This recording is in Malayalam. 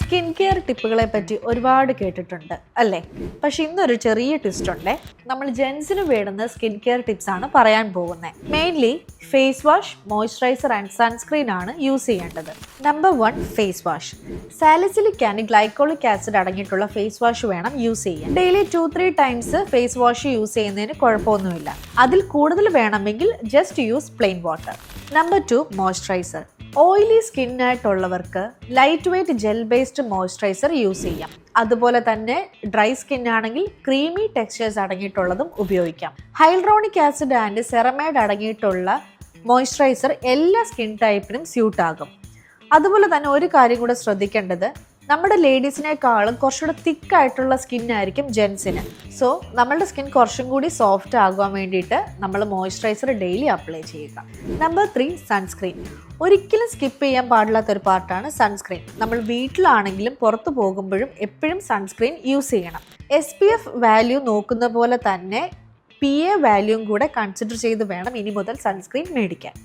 സ്കിൻ കെയർ ടിപ്പുകളെ പറ്റി ഒരുപാട് കേട്ടിട്ടുണ്ട് അല്ലേ? പക്ഷെ ഇന്നൊരു ചെറിയ ട്വിസ്റ്റ് ഉണ്ടേ. നമ്മൾ ജെൻസിന് വേണ്ടുന്ന സ്കിൻ കെയർ ടിപ്സ് ആണ് പറയാൻ പോകുന്നത്. Mainly face wash, moisturiser and sunscreen ആണ് യൂസ് ചെയ്യേണ്ടത്. Number 1, face wash. Salicylic and glycolic acid അടങ്ങിയിട്ടുള്ള ഫേസ് വാഷ് വേണം യൂസ് ചെയ്യാൻ. Daily 2-3 times face wash use ചെയ്യുന്നതിന് കുഴപ്പമൊന്നുമില്ല. അതിൽ കൂടുതൽ വേണമെങ്കിൽ just use plain water. Number 2, moisturiser. Oily സ്കിന്നായിട്ടുള്ളവർക്ക് light weight gel based moisturiser use ചെയ്യാം. അതുപോലെ തന്നെ ഡ്രൈ സ്കിൻ ആണെങ്കിൽ ക്രീമി ടെക്സ്ചേഴ്സ് അടങ്ങിയിട്ടുള്ളതും ഉപയോഗിക്കാം. ഹൈൽറോണിക് ആസിഡ് ആൻഡ് സെറമൈഡ് അടങ്ങിയിട്ടുള്ള മോയ്സ്ചറൈസർ എല്ലാ സ്കിൻ ടൈപ്പിനും സ്യൂട്ട് ആകും. അതുപോലെ തന്നെ ഒരു കാര്യം കൂടെ ശ്രദ്ധിക്കേണ്ടത്, നമ്മുടെ ലേഡീസിനേക്കാളും കുറച്ചുകൂടെ തിക്കായിട്ടുള്ള സ്കിന്നായിരിക്കും ജെൻസിന്. സോ നമ്മളുടെ സ്കിൻ കുറച്ചും കൂടി സോഫ്റ്റ് ആകാൻ വേണ്ടിയിട്ട് നമ്മൾ മോയ്സ്ചറൈസർ ഡെയിലി അപ്ലൈ ചെയ്യുക. Number 3, sunscreen. ഒരിക്കലും സ്കിപ്പ് ചെയ്യാൻ പാടില്ലാത്തൊരു പാർട്ടാണ് സൺസ്ക്രീൻ. നമ്മൾ വീട്ടിലാണെങ്കിലും പുറത്തു പോകുമ്പോഴും എപ്പോഴും സൺസ്ക്രീൻ യൂസ് ചെയ്യണം. SPF വാല്യൂ നോക്കുന്ന പോലെ തന്നെ PA വാല്യൂം കൂടെ കൺസിഡർ ചെയ്ത് വേണം ഇനി മുതൽ സൺസ്ക്രീൻ മേടിക്കാൻ.